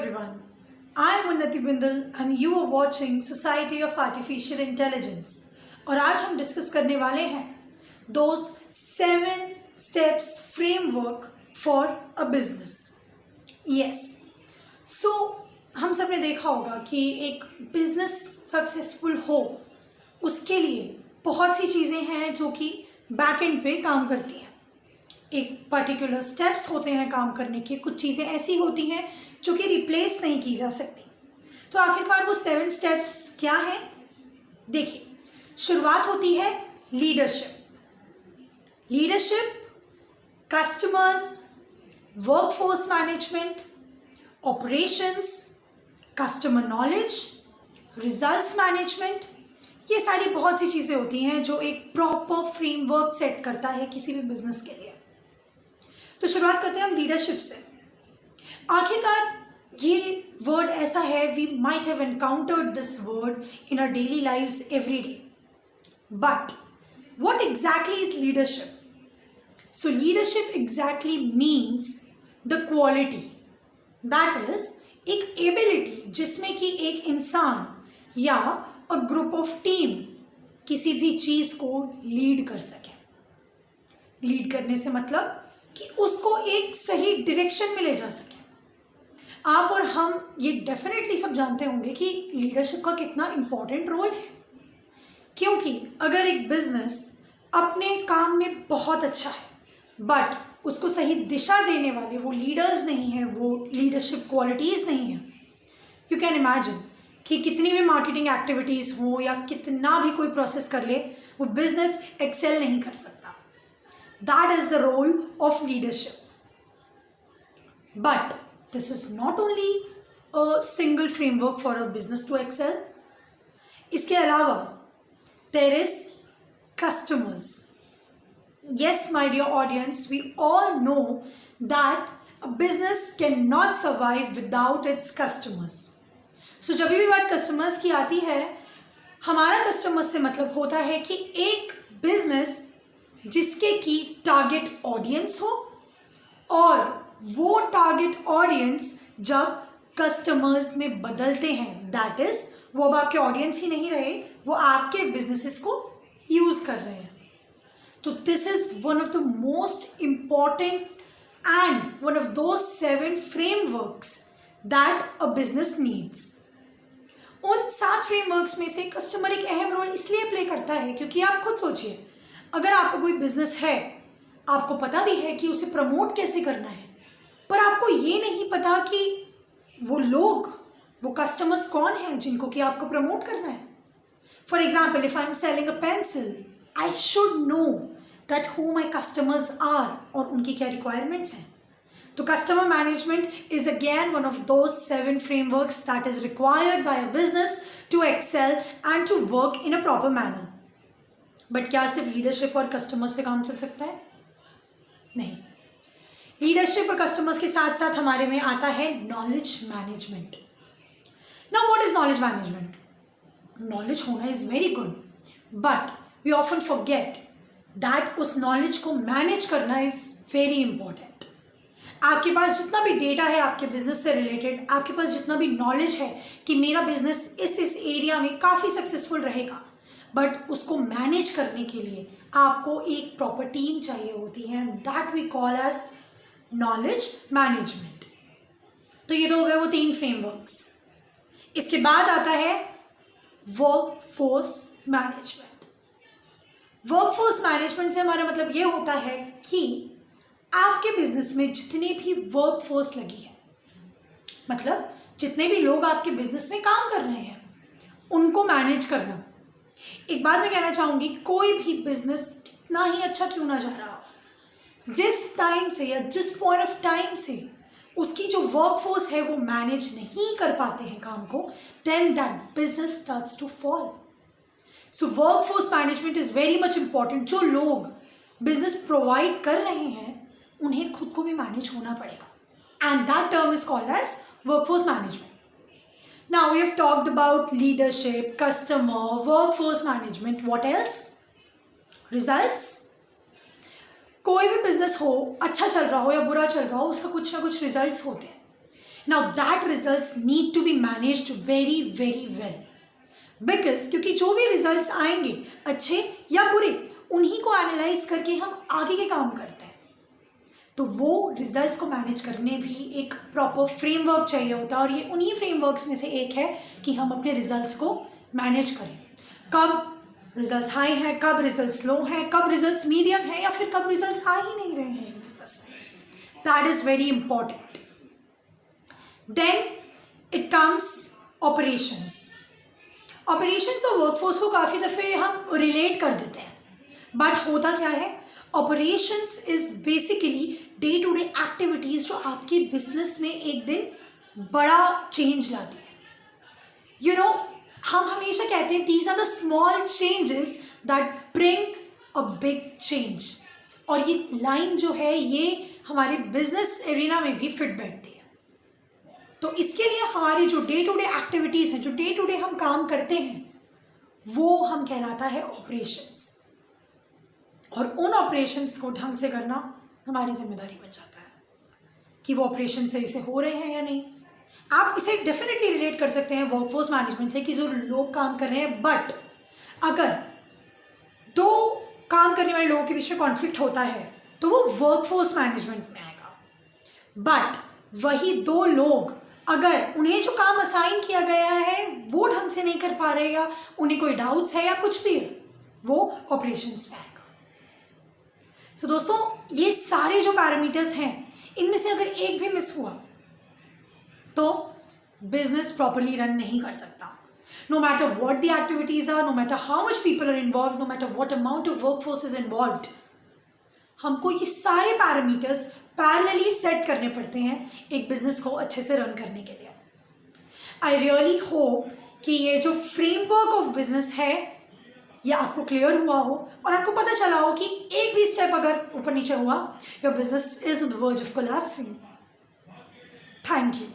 everyone. I am Unnati Bindal and you are watching Society of Artificial Intelligence. और आज हम discuss करने वाले हैं those 7 steps framework for a business. Yes. So हम सब ने देखा होगा कि एक बिजनेस सक्सेसफुल हो उसके लिए बहुत सी चीज़ें हैं जो कि बैक एंड पे काम करती हैं. एक पर्टिकुलर स्टेप्स होते हैं काम करने के, कुछ चीज़ें ऐसी होती हैं जो कि रिप्लेस नहीं की जा सकती. तो आखिरकार वो 7 स्टेप्स क्या हैं? देखिए, शुरुआत होती है leadership, customers, workforce management, operations, customer knowledge, results management. ये सारी बहुत सी चीज़ें होती हैं जो एक प्रॉपर फ्रेमवर्क सेट करता है किसी भी बिजनेस के लिए. तो शुरुआत करते हैं हम लीडरशिप से. आखिरकार ये वर्ड ऐसा है, we might have encountered this word in our daily lives every day, but what exactly is leadership? So leadership exactly means the quality, that is एक एबिलिटी जिसमें कि एक इंसान या अ ग्रुप ऑफ टीम किसी भी चीज़ को लीड कर सके. लीड करने से मतलब कि उसको एक सही डायरेक्शन में ले जा सके. आप और हम ये डेफिनेटली सब जानते होंगे कि लीडरशिप का कितना इम्पोर्टेंट रोल है, क्योंकि अगर एक बिजनेस अपने काम में बहुत अच्छा है बट उसको सही दिशा देने वाले वो लीडर्स नहीं हैं, वो लीडरशिप क्वालिटीज़ नहीं हैं, यू कैन इमेजिन कि कितनी भी मार्केटिंग एक्टिविटीज़ हो या कितना भी कोई प्रोसेस कर ले, वो बिजनेस एक्सेल नहीं कर सकता. That is the role of leadership. But this is not only a single framework for a business to excel. इसके अलावा there is customers. Yes, my dear audience, we all know that a business cannot survive without its customers. So जब भी बात customers की आती है, हमारा customers से मतलब होता है कि एक बिजनेस जिसके की टारगेट ऑडियंस हो और वो टारगेट ऑडियंस जब कस्टमर्स में बदलते हैं, दैट इज वो अब आपके ऑडियंस ही नहीं रहे, वो आपके बिजनेसेस को यूज़ कर रहे हैं. तो this is one of the most important and one of those 7 frameworks that a business needs. उन 7 फ्रेमवर्क्स में से कस्टमर एक अहम रोल इसलिए प्ले करता है क्योंकि आप खुद सोचिए, अगर आपका कोई बिजनेस है, आपको पता भी है कि उसे प्रमोट कैसे करना है, पर आपको ये नहीं पता कि वो लोग, वो कस्टमर्स कौन हैं जिनको कि आपको प्रमोट करना है. For example, if I am selling a pencil, I should know that who my customers are और उनकी क्या रिक्वायरमेंट्स हैं. तो customer management is again one of those 7 frameworks that is required by a business to excel and to work in a proper manner. But क्या सिर्फ leadership और customers से काम चल सकता है? नहीं. लीडरशिप और कस्टमर्स के साथ साथ हमारे में आता है knowledge management. Now what is knowledge management? Knowledge होना is very good, but we often forget that उस नॉलेज को मैनेज करना इज वेरी इंपॉर्टेंट. आपके पास जितना भी डेटा है आपके बिजनेस से रिलेटेड, आपके पास जितना भी नॉलेज है कि मेरा बिजनेस इस एरिया में काफ़ी सक्सेसफुल रहेगा, बट उसको मैनेज करने के लिए आपको एक प्रॉपर टीम चाहिए होती है, that we call as knowledge management. तो ये तो हो गए वो 3 फ्रेमवर्क्स. इसके बाद आता है वर्कफोर्स मैनेजमेंट. वर्कफोर्स मैनेजमेंट से हमारा मतलब ये होता है कि आपके बिजनेस में जितने भी वर्कफोर्स लगी है, मतलब जितने भी लोग आपके बिजनेस में काम कर रहे हैं, उनको मैनेज करना. एक बात मैं कहना चाहूँगी, कोई भी बिजनेस कितना ही अच्छा क्यों ना जा रहा हो, जिस टाइम से या जिस पॉइंट ऑफ टाइम से उसकी जो वर्कफोर्स है वो मैनेज नहीं कर पाते हैं काम को, then that business starts to fall. So workforce management is very much important. जो लोग बिजनेस प्रोवाइड कर रहे हैं उन्हें खुद को भी मैनेज होना पड़ेगा, and that term is called as workforce management. Now we have talked about leadership, customer, workforce management. What else? Results. कोई भी बिजनेस हो, अच्छा चल रहा हो या बुरा चल रहा हो, उसका कुछ ना कुछ रिजल्ट्स होते हैं. Now that results need to be managed very very well, because क्योंकि जो भी रिजल्ट्स आएंगे अच्छे या बुरे, उन्हीं को एनालाइज करके हम आगे के काम करते हैं। तो वो रिजल्ट्स को मैनेज करने भी एक प्रॉपर फ्रेमवर्क चाहिए होता है, और ये उन्हीं फ्रेमवर्क्स में से एक है कि हम अपने रिजल्ट्स को मैनेज करें। कब रिजल्ट्स हाई हैं, कब रिजल्ट्स लो हैं, कब रिजल्ट्स मीडियम हैं, या फिर कब रिजल्ट्स आ ही नहीं रहे हैं बिजनेस में। That is very important. Then it comes operations. Operations और वर्कफोर्स को काफ़ी दफ़े हम रिलेट कर देते हैं, बट होता क्या है, operations is basically day to day activities जो आपकी बिजनेस में एक दिन बड़ा चेंज लाती है। यू नो, हम हमेशा कहते हैं these are the small changes that bring a big change, और ये लाइन जो है ये हमारे बिजनेस एरिना में भी फिट बैठती है। तो इसके लिए हमारी जो डे टू डे एक्टिविटीज़ हैं, जो डे टू डे हम काम करते हैं, वो हम कहलाता है ऑपरेशंस, और उन ऑपरेशंस को ढंग से करना हमारी जिम्मेदारी बन जाता है कि वो ऑपरेशन सही से हो रहे हैं या नहीं। आप इसे डेफिनेटली रिलेट कर सकते हैं वर्कफोर्स मैनेजमेंट से कि जो लोग काम कर रहे हैं, बट अगर दो काम करने वाले लोगों के बीच में कॉन्फ्लिक्ट होता है तो वो वर्कफोर्स मैनेजमेंट में आएगा। बट वही दो लोग अगर उन्हें जो काम असाइन किया गया है वो ढंग से नहीं कर पा रहे, या उन्हें कोई डाउट्स है या कुछ भी है, वो ऑपरेशंस में आएगा। सो दोस्तों, ये सारे जो पैरामीटर्स हैं, इनमें से अगर एक भी मिस हुआ तो बिजनेस प्रॉपरली रन नहीं कर सकता। No matter what the activities are, no matter how much people are involve, no matter what amount of workforce is involved, हमको ये सारे पैरामीटर्स पैरेलली सेट करने पड़ते हैं एक बिजनेस को अच्छे से रन करने के लिए। आई रियली होप कि ये जो फ्रेमवर्क ऑफ बिजनेस है ये आपको क्लियर हुआ हो, और आपको पता चला हो कि एक भी स्टेप अगर ऊपर नीचे हुआ, your business is on the verge of collapsing. Thank you.